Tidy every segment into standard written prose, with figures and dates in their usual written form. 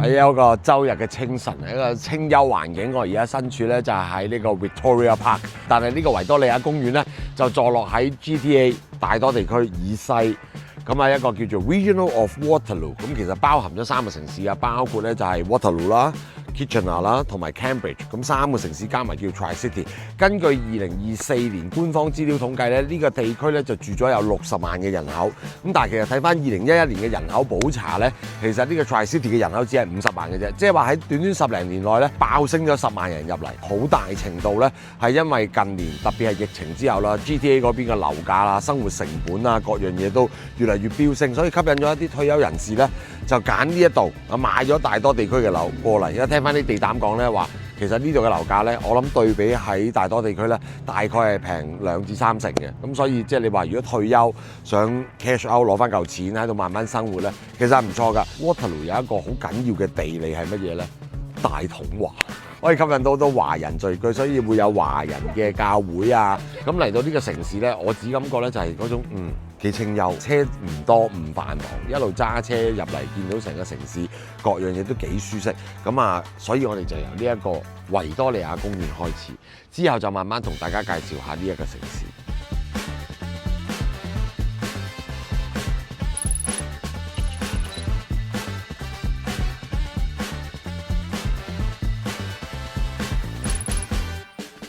喺一個周日嘅清晨，一個清幽環境。我而家身處咧就係喺呢個 Victoria Park， 但係呢個維多利亞公園咧就坐落喺 GTA 大多地區以西。咁啊一個叫做 Regional of Waterloo， 咁其實包含咗3個城市啊，包括咧就係 Waterloo 啦、Kitchener 啦同埋 Cambridge， 咁3個城市加埋叫 Tri-City。根據2024年官方資料統計咧，呢個地區咧就住咗有60萬嘅人口。咁但係其實睇翻2011年嘅人口普查咧，其實呢個 Tri-City 嘅人口只係50萬嘅啫，即係話喺短短10零年內咧爆升咗10萬人入嚟，好大程度咧係因為近年特別係疫情之後啦 ，GTA 嗰邊嘅樓價啦、生活成本啊各樣嘢都越嚟越飆升，所以吸引咗一啲退休人士咧就揀呢一度啊買咗大多地區嘅樓過嚟。而家聽翻啲地膽講咧話，其實呢度嘅樓價咧，我諗對比喺大多地區咧，大概係平2至3成嘅。咁所以即係你話如果退休想 cash out 攞翻嚿錢喺度慢慢生活咧，其實係唔錯㗎。Waterloo 有一個好緊要嘅地理係乜嘢咧？大統華。可以吸引到好多華人聚居，所以會有華人嘅教會啊。咁嚟到呢個城市咧，我只感覺咧就係嗰種幾清幽，車唔多唔繁忙，一路揸車入嚟見到成個城市各樣嘢都幾舒適。咁啊，所以我哋就由呢一個維多利亞公園開始，之後就慢慢同大家介紹下呢一個城市。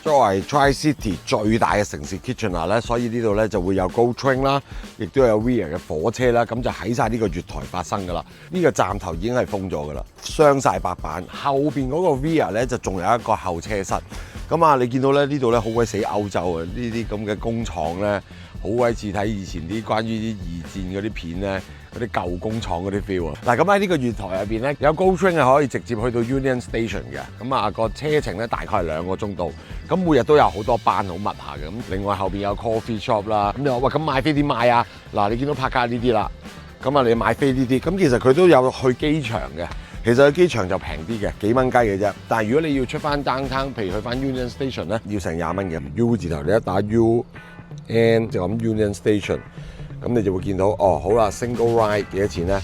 作為 Tri-City 最大嘅城市 Kitchener 咧，所以呢度咧就會有 GO Train 啦，亦都有 Via 嘅火車啦，咁就喺晒呢個月台發生噶啦。呢個站頭已經係封咗噶啦，鑲晒白板。後邊嗰個 Via 咧就仲有一個候車室。咁啊，你見到咧呢度咧好鬼死歐洲啊！呢啲咁嘅工廠咧，好鬼似睇以前啲關於啲二戰嗰啲片咧。嗰啲舊工廠嗰啲 feel 啊！嗱，咁喺呢個月台入邊咧，有 GO Train 係可以直接去到 Union Station 嘅。咁啊，個車程咧大概係2個鐘度。咁每日都有好多班，好密下嘅。咁另外後邊有 coffee shop 啦。咁你話喂，咁買飛點買啊？嗱，你見到拍卡呢啲啦。咁啊，你買飛呢啲，咁其實佢都有去機場嘅。其實去機場就平啲嘅，幾蚊雞嘅啫。但係如果你要出翻 downtown，譬如去翻 Union Station 咧，要成20蚊嘅。U 字頭你一打 U，N 就咁 Union Station。咁你就會見到哦，好啦 ，single ride 幾多錢咧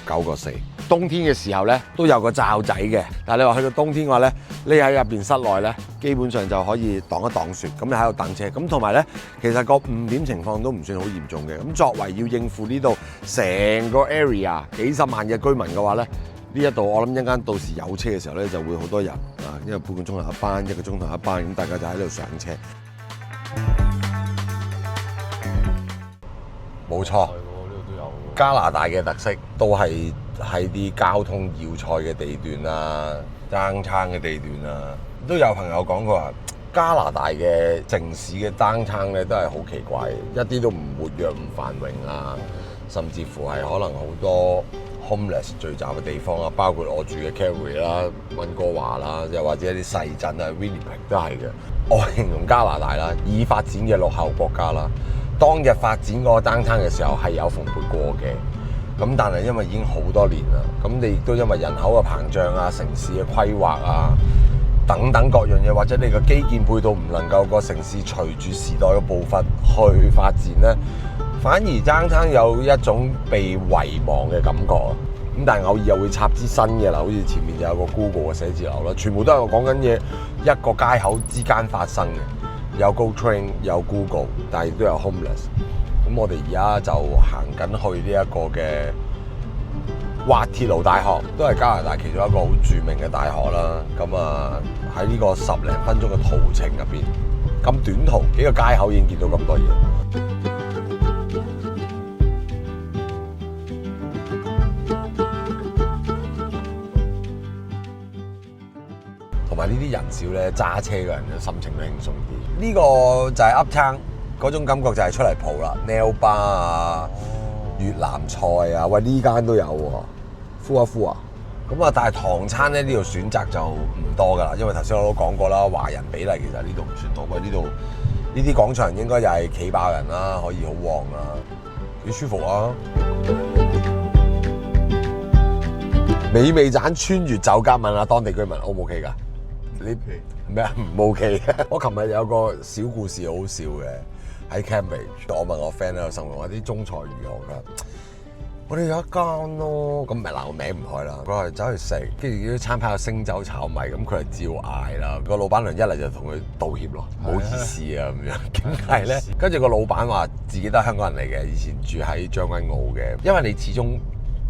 ？19個4。冬天嘅時候咧，都有個罩仔嘅。但係你話去到冬天嘅話咧，你喺入邊室內咧，基本上就可以擋一擋雪。咁你喺度等車。咁同埋咧，其實個誤點情況都唔算好嚴重嘅。咁作為要應付呢度成個 area 幾十萬嘅居民嘅話咧，呢一度我諗一陣間到時有車嘅時候咧，就會好多人啊，因為半個鐘頭一班，1個鐘頭一班，咁大家就喺度上車。冇錯，加拿大嘅特色都係喺啲交通要塞嘅地段啊、downtown嘅地段啊，都有朋友講過話，加拿大嘅城市嘅downtown咧都係好奇怪，一啲都唔活躍、唔繁榮啊，甚至乎係可能好多 homeless 聚集嘅地方啊，包括我住嘅 Calgary 啦、溫哥華啦，又或者一啲細鎮啊 Winnipeg 都係嘅。我形容加拿大啦，已發展嘅落後國家啦。當日發展嗰個 downtown 嘅時候係有蓬勃過嘅，咁但係因為已經好多年啦，咁你亦都因為人口嘅膨脹啊、城市嘅規劃啊等等各樣嘢，或者你個基建配套唔能夠個城市隨住時代嘅步伐去發展咧，反而 downtown 有一種被遺忘嘅感覺啊。咁但係偶爾又會插支新嘅啦，好似前面就有個 Google 嘅寫字樓啦，全部都係我講緊嘢一個街口之間發生嘅。有 GO Train 有 Google， 但係亦都有 homeless。咁我哋而家就行緊去呢一個嘅滑鐵盧大學，都係加拿大其中一個好著名嘅大學啦。咁啊喺呢個10零分鐘嘅途程入邊，咁短途幾個街口已經見到咁多嘢。同埋呢啲人少咧，揸車嘅人嘅心情都輕鬆啲。呢個就係 Uptown 嗰種感覺，就係出嚟蒲啦 ，nail bar 啊、越南菜啊，喂呢間都有喎，呼啊呼啊。咁啊，但係唐餐咧呢度選擇就唔多噶啦，因為頭先我都講過啦，華人比例其實呢度唔算多。喂，呢度呢啲廣場應該就係企爆人啦，可以好旺啦，幾舒服啊！美味盞穿越酒家問下當地居民 O 唔 OK 㗎？你咩啊？唔 OK 嘅。我琴日有個小故事好笑嘅，喺 Cambridge， 我問我 friend 喺度形容一啲中菜如何㗎。我哋有一間咯，咁咪鬧名唔開啦。佢係走去食，跟住啲餐牌有星洲炒米，咁佢係照嗌啦。個老闆娘一嚟就同佢道歉咯，唔好意思啊咁樣。點解咧？跟住個老闆話自己都係香港人嚟嘅，以前住喺將軍澳嘅，因為你始終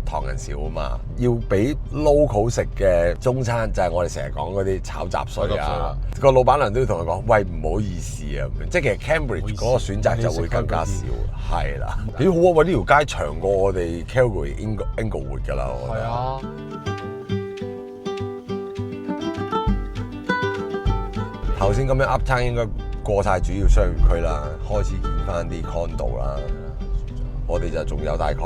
唐人少啊嘛，要俾 local 食嘅中餐就係我哋成日講嗰啲炒雜碎啊。個老闆娘都要同佢講，喂唔好意思啊，即係其實 Cambridge 嗰個選擇就會更加少，係啦。幾好啊！喂，呢條街長過我哋 Calgary Inglewood 㗎啦，我覺得。係啊。頭先咁樣 Uptown 應該過晒主要商業區啦，開始見翻啲 condo 啦。我哋就仲有大概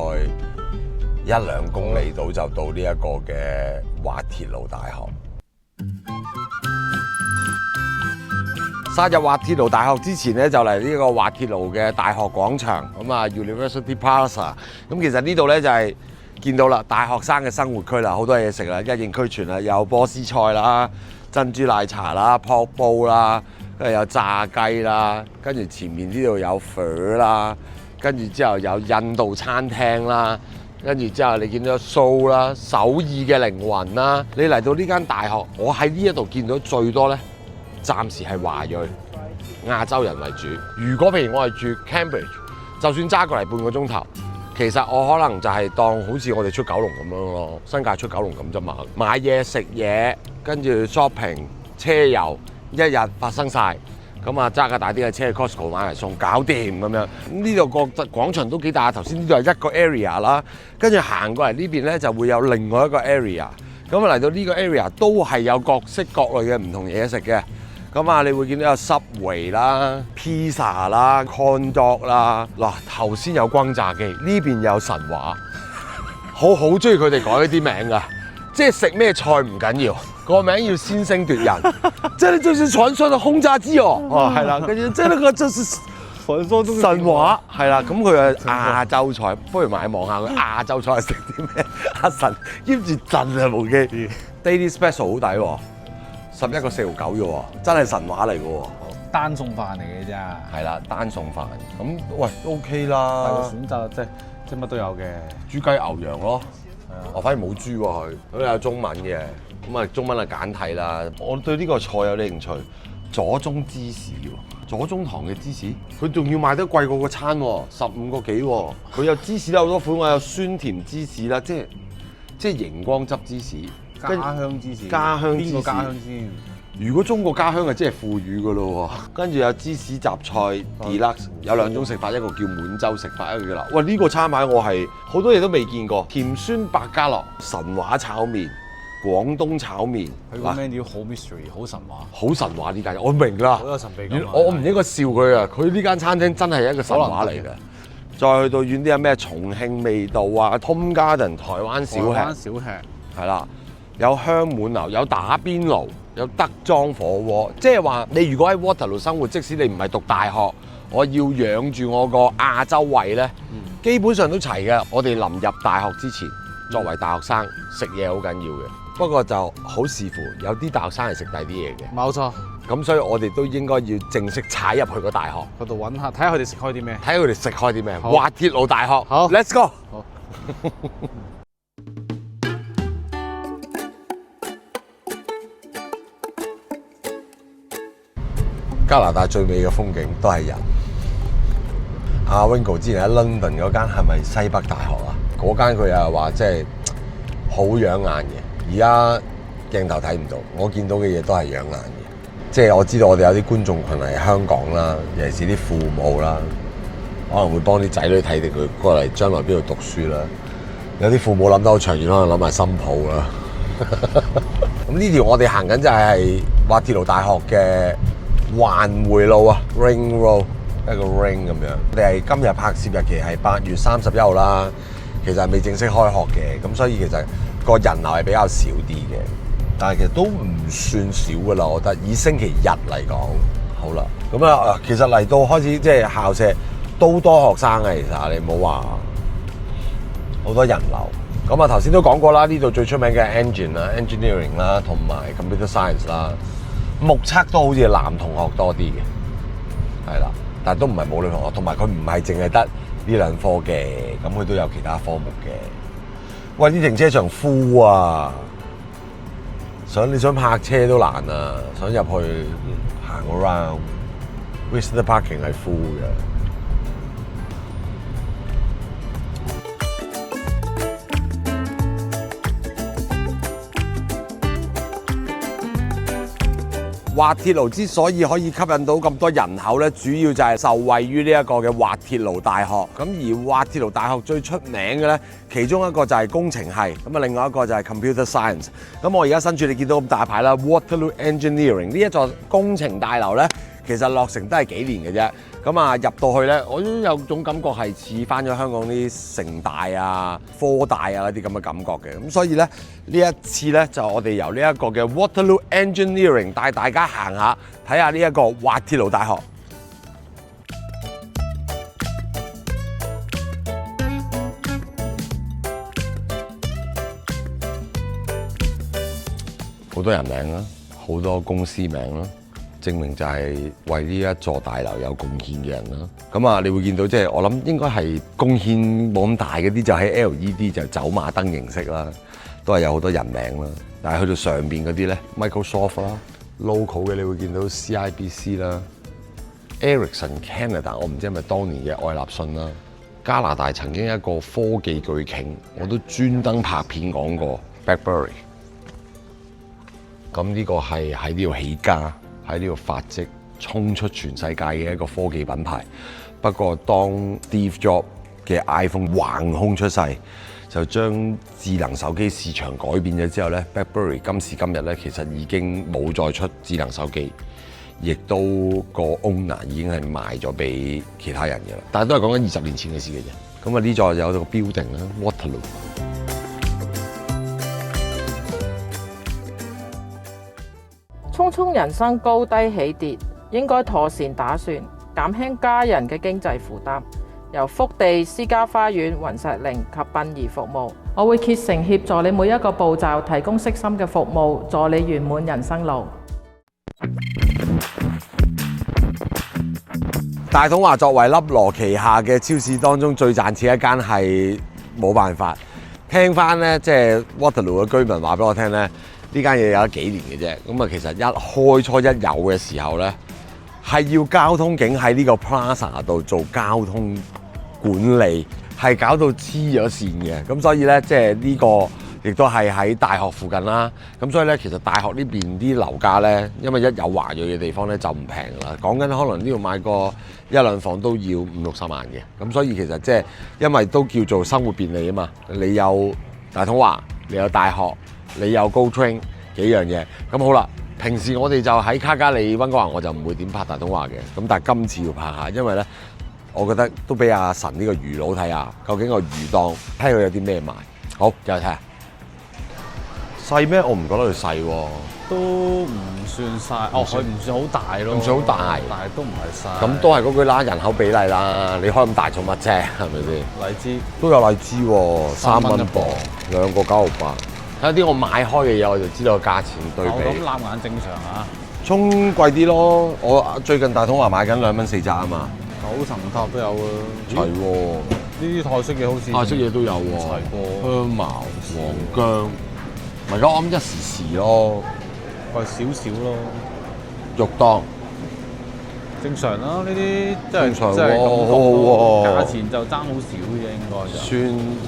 1-2公里到就到呢一個嘅滑鐵盧大學。殺入滑鐵盧大學之前咧，就嚟呢個滑鐵盧嘅大學廣場，咁啊 University Plaza。咁其實呢度咧就係見到啦，大學生嘅生活區啦，好多嘢食啦，一應俱全啦，有波斯菜啦、珍珠奶茶啦、pork bowl啦，跟住有炸雞啦，跟住前面呢度有粉啦，跟住之後有印度餐廳啦。跟住之後，你見到蘇啦、首爾嘅靈魂啦，你嚟到呢間大學，我喺呢一度見到最多咧，暫時係華裔、亞洲人為主。如果譬如我係住 Cambridge，就算揸過嚟半個鐘頭，其實我可能就係當好似我哋出九龍咁樣咯，新界出九龍咁啫嘛。買嘢食嘢，跟住 shopping、車遊，一日發生晒。咁啊，揸架大啲嘅車去 Costco 買嚟餸，搞掂咁樣。呢度個廣場都幾大，頭先呢度係一個 area 啦，跟住行過嚟呢邊咧就會有另外一個 area。咁啊嚟到呢個 area 都係有各式各類嘅唔同嘢食嘅。咁啊，你會見到有 Subway 啦、pizza 啦、corn dog 啦。嗱，頭先有轟炸機，呢邊有神話，好中意佢哋改呢啲名㗎。即係食咩菜唔緊要，個名要先聲奪人。即係就是傳說的轟炸機哦，係啦，跟住即係呢個就是傳說中神話，係啦。咁佢係亞洲菜，不如埋望下佢亞洲菜食啲咩？阿神兼住震啊部機 ，Daily Special 好抵喎，11個4.9啫喎，真係神話嚟嘅喎。單餸飯嚟嘅啫。係啦，單餸飯。咁喂都 OK 啦。係個選擇即乜都有嘅。豬雞牛羊咯。我反而冇豬喎佢，咁有中文嘅，咁啊中文啊簡體啦。我對呢個菜有啲興趣，左宗芝士喎，左宗棠嘅芝士，佢仲要賣得貴過個餐喎，15個幾喎。佢有芝士啦好多款，我有酸甜芝士啦，即係熒光汁芝士，家鄉芝士，家鄉芝士，邊個家鄉先？如果中國家鄉啊，即係富裕噶咯喎。跟住有芝士雜菜 deluxe， 有2種食法，一個叫滿洲食法，一個叫嗱。喂，呢個餐牌我係好多嘢都未見過，甜酸百家樂、神話炒麵、廣東炒麵。佢個 menu 好 mystery， 好神話。好神話呢間，我明啦。好有神秘感。我唔應該笑佢啊！佢呢間餐廳真係一個神話嚟嘅。再去到遠啲有咩重慶味道啊 ，Tom Garden 台灣小吃。台灣小吃。係啦，有香滿樓，有打邊爐。有德莊火鍋，即係話你如果喺 Waterloo 生活，即使你唔係讀大學，我要養住我個亞洲胃咧，基本上都齊嘅。我哋臨入大學之前，作為大學生食嘢好緊要嘅。不過就好視乎，有啲大學生係食第啲嘢嘅。冇錯。咁所以我哋都應該要正式踩入去個大學嗰度揾下，睇下佢哋食開啲咩。睇下佢哋食開啲咩。滑鐵盧大學。好 ，Let's go。好。加拿大最美嘅風景都係人。阿 Wingo 之前喺 London 嗰間係咪西北大學啊？嗰間佢又係話即係好養眼嘅。而家鏡頭睇唔到，我見到嘅嘢都係養眼嘅。即係我知道我哋有啲觀眾群係香港啦，尤其是啲父母啦，可能會幫啲仔女睇定佢過嚟將來邊度讀書啦。有啲父母諗得好長遠，可能諗埋新抱啦。咁呢條我哋行緊就係滑鐵盧大學嘅環迴路啊 ，Ring Road， 一個 ring 咁樣。我哋係今日拍攝日期係8月31號啦，其實係未正式開學嘅，咁所以其實個人流係比較少啲嘅，但係其實都唔算少噶啦，我覺得以星期日嚟講，好啦，咁啊，其實嚟到開始即係校舍都多學生嘅，其實你唔好話好多人流。咁啊頭先都講過啦，呢度最出名嘅 engine 啦、engineering 啦，同埋 computer science 啦。目測都好似男同學多啲嘅，係啦，但係都唔係冇女同學，同埋佢唔係淨係得兩科嘅，咁佢都有其他科目嘅。喂，啲停車場 full 啊！你想泊車都難啊！想入去行個 round，visitor parking 係 full 嘅。滑鐵盧之所以可以吸引到咁多人口咧，主要就係受惠於呢一個嘅滑鐵盧大學。咁而滑鐵盧大學最出名嘅咧，其中一個就係工程系，咁啊另外一個就係 computer science。咁我而家身處你見到咁大牌啦 ，Waterloo Engineering 呢一座工程大樓咧，其實落成都係幾年嘅啫。咁啊入到去咧，我都有種感覺係似翻咗香港啲城大啊、科大啊嗰啲咁嘅感覺嘅。咁所以咧呢一次咧就我哋由呢一個嘅 Waterloo Engineering 帶大家行下睇下呢一個滑鐵盧大學。好多人名啦，好多公司名啦。證明就係為呢一座大樓有貢獻嘅人啦。咁啊，你會見到即係我諗應該係貢獻冇咁大嗰啲，就喺 LED 就走馬燈形式啦，都係有好多人名啦。但係去到上邊嗰啲咧 ，Microsoft 啦 ，local 嘅你會見到 CIBC 啦 ，Ericsson Canada， 我唔知係咪當年嘅愛立信啦。加拿大曾經一個科技巨擎，我都專登拍片講過 BlackBerry。咁呢個係喺呢度起家。喺呢度發跡，衝出全世界嘅一個科技品牌。不過，當 Steve Jobs 嘅 iPhone 橫空出世，就將智能手機市場改變咗之後咧 ，BlackBerry 今時今日咧其實已經冇再出智能手機，亦都個 owner 已經係賣咗俾其他人嘅啦。但係都係講緊20年前嘅事嘅啫。咁啊，呢座有個 building 啦 ，Waterloo。匆匆人生高低起跌，應該妥善打算，減輕家人嘅經濟負擔。由福地私家花園、雲石陵及殯儀服務，我會竭誠協助你每一個步驟，提供悉心嘅服務，助你圓滿人生路。大統華作為粒羅旗下嘅超市當中最賺錢一間，係冇辦法。聽翻咧，即係 Waterloo 嘅居民話俾我聽咧。呢間嘢有咗幾年嘅啫，咁啊其實一開初一有嘅時候咧，係要交通警喺呢個 Plaza 度做交通管理，係搞到黐咗線嘅。咁所以咧，即係呢個亦都係喺大學附近啦。咁所以咧，其實大學呢邊啲樓價咧，因為一有華裔嘅地方咧就唔平啦。講緊可能呢度買個一兩房都要50-60萬嘅。咁所以其實即係因為都叫做生活便利啊嘛，你有大統華，你有大學。你有 Go Train 幾樣嘢，咁好啦。平時我哋就喺卡加里溫哥華，我就唔會點拍大統華嘅。咁但係今次要拍下，因為咧，我覺得都俾阿神呢個魚佬睇下，究竟個魚檔睇佢有啲咩賣。好，又睇下細咩？我唔覺得佢細喎。都唔算細，佢唔算好大咯。唔算好大，但係都唔係細。咁都係嗰句啦，人口比例啦。你開咁大做乜啫？係咪先？荔枝都有荔枝喎，3蚊一磅，2個9.8。睇下啲我買開嘅嘢，我就知道個價錢對比。咁攬眼正常啊！葱貴啲咯，我最近大統華買緊2蚊4紮啊嘛。九層塔都有啊，齊喎。呢啲泰式嘢好似泰式嘢都有喎。齊過香茅、黃薑，咪咁啱一時時咯。貴少少咯。肉檔正常啦，呢啲即係正常喎，即係咁好好喎。價錢就爭好少嘅應該就。算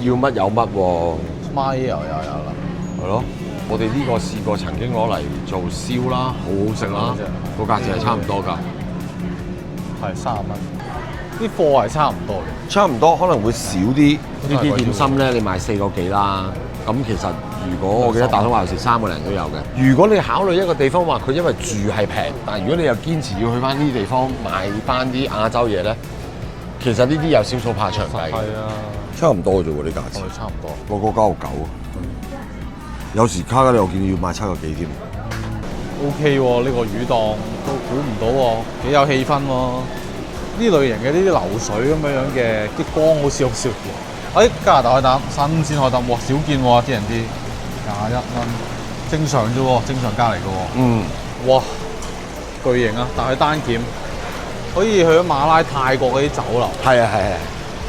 要乜有乜喎。咪又有啦。係咯，我哋呢個試過曾經攞嚟做燒啦，好好食啦，個價錢係差唔多㗎，係30蚊。啲貨係差唔多嘅，差唔多可能會少啲。呢啲點心咧，你買4個幾啦。咁其實如果我記得大統華有時3個零都有嘅。如果你考慮一個地方話佢因為住係平，但係如果你又堅持要去翻呢啲地方買翻啲亞洲嘢咧，其實呢啲有少數怕長計。係啊，差唔多啫喎啲價錢。差唔多。個9.9。有時卡加里我見要賣7個幾添。OK 喎，呢個魚檔都估唔到喎，幾有氣氛喎。呢類型嘅呢啲流水咁樣嘅，啲光好似好少見。加拿大海膽，新鮮海膽，哇少見喎啲人啲21蚊，正常啫喎，正常價嚟嘅喎。嗯。哇，巨型啊！但係單檢可以去咗馬拉泰國嗰啲酒樓。係啊係啊。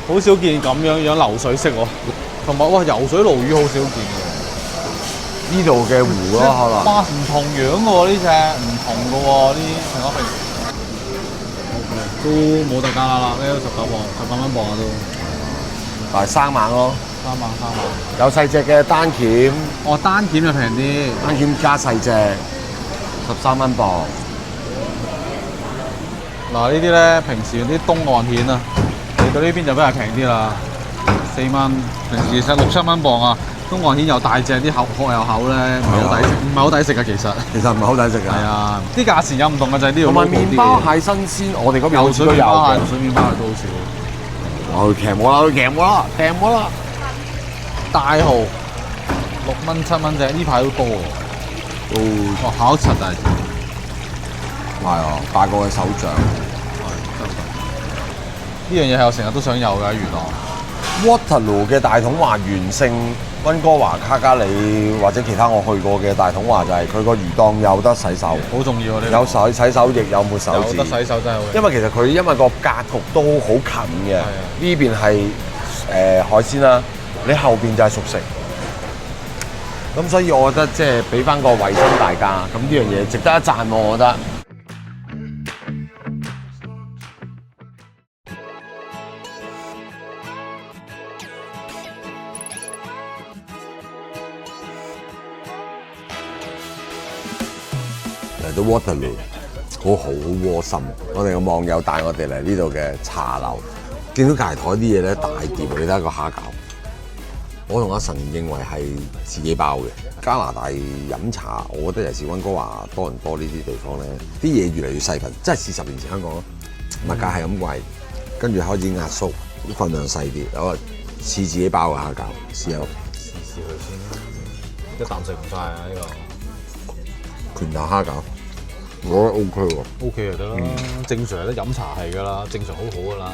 好少見咁樣流水式喎。同埋哇，游水鱸魚好少見喎。呢度嘅湖咯，可能。哇，唔同樣嘅喎呢隻，唔同嘅喎呢成個平。都冇特價啦，呢個19磅，18蚊磅啊都。但係生猛咯， 3萬。有細隻嘅單鉗，哦，單鉗就平啲，單鉗加細隻，13蚊磅。嗱呢啲咧，平時啲東岸蜆啊，嚟到呢邊就比較平啲啦，4蚊。平時6、7蚊磅啊，東岸蜆又大隻，啲殼又厚咧，唔係好抵食，唔係好抵食㗎其實。其實唔係好抵食㗎。係啊，啲價錢有唔同嘅就係呢度。同埋麵包蟹新鮮，我哋嗰邊好似都有嘅。游水麵包都好少。我去騎我啦，騎我啦！大蠔6蚊、7蚊隻，呢排都多喎。哇，考察大隻。係啊，大過嘅手掌。呢樣嘢係我成日都想有嘅魚檔。Waterloo 嘅大統華完勝溫哥華卡加里或者其他我去過嘅大統華，就係佢個魚檔有得洗手，好重要啊！呢有洗手液，有抹手有紙。得洗手真係好。因為其實佢因為個格局都好近嘅，係啊呢邊係海鮮啦，你後邊就係熟食。咁所以我覺得即係俾翻個衞生大家，咁呢樣嘢值得一讚喎，我覺得。嚟到 Waterloo， 好窩心。我哋嘅網友帶我哋嚟呢度嘅茶樓，見到隔離台啲嘢咧大碟，你睇下個蝦餃。我同阿神認為係自己包嘅。加拿大飲茶，我覺得尤其是溫哥華、多倫多呢啲地方咧，啲嘢越嚟越細份，真係似10年前香港咯。物價係咁貴，跟住開始壓縮，份量細啲，有個似自己包嘅蝦餃，試下。試佢先啦，一啖食唔晒啊！呢個拳頭蝦餃，我覺得 OK 喎。OK 就得啦，正常都飲茶係㗎啦，正常好好㗎啦。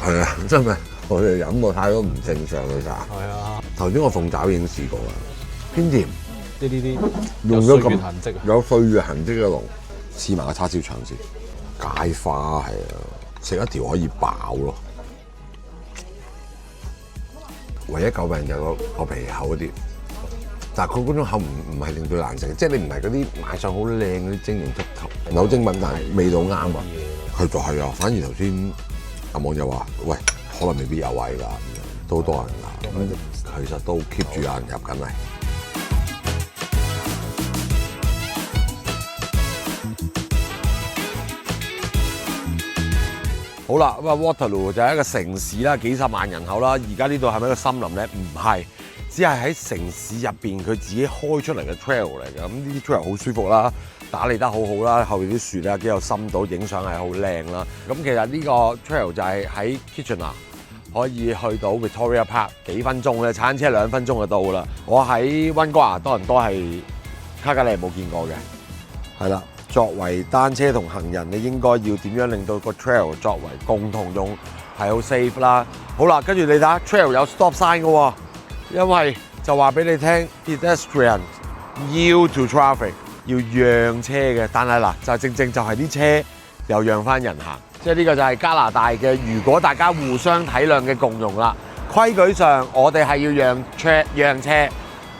係啊，真係我哋飲過太多唔正常嘅茶。係啊，頭先我鳳爪已經試過啦，偏甜，呢用咗咁有歲月痕跡啊！有歲月痕跡嘅龍，試埋個叉燒腸先。芥花係啊，食一條可以飽咯。唯一詬病就係個皮厚啲，但係佢嗰種厚唔係令到難食，即係你唔係嗰啲買上好靚嗰啲晶瑩剔透，唔係好精品，但係味道啱啊。佢就係啊，反而頭先阿網友話：喂，可能未必有位㗎，都多人㗎。其實都 keep 住有人入緊嚟。好啦，咁啊 Waterloo 就係一個城市啦，幾十萬人口啦。而家呢度係咪一個森林咧？唔係，只係喺城市入邊佢自己開出嚟嘅 trail 嚟嘅。咁呢啲 trail 好舒服啦，打理得好好啦，後邊啲樹咧幾有深度，影相係好靚啦。咁其實呢個 trail 就係喺 Kitchener 可以去到 Victoria Park 幾分鐘咧，踩單車2分鐘就到啦。我喺溫哥華多倫多係卡加利冇見過嘅，係啦。作為單車同行人，你應該要點樣令到個 trail 作為共同用係好 safe 啦。好啦，跟住你睇下 trail 有 stop sign 嘅喎，因為就話俾你聽 pedestrian yield to traffic 要讓車嘅，但係嗱就正正就係啲車又讓翻人行，即係呢個就係加拿大嘅。如果大家互相體諒嘅共融啦，規矩上我哋係要讓車，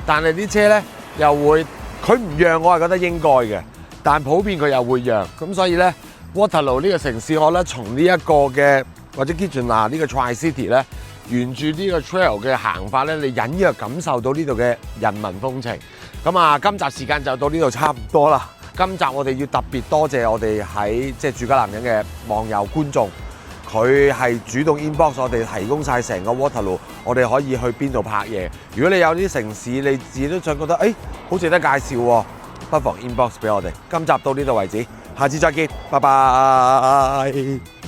但係啲車咧又會佢唔讓，我係覺得應該嘅。但普遍佢又會讓，咁所以咧 Waterloo 呢個城市，我覺得從呢一個嘅或者 Kitchener 呢個 Tri-City 咧，沿住呢個 trail 嘅行法咧，你隱約感受到呢度嘅人民風情。咁啊，今集時間就到呢度差唔多啦。今集我哋要特別多謝我哋喺即係住家男人嘅網友觀眾，佢係主動 inbox 我哋提供晒成個 Waterloo， 我哋可以去邊度拍嘢。如果你有啲城市你自己都想覺得好值得介紹喎，不妨 inbox 俾我哋。今集到呢度為止，下次再見，拜拜。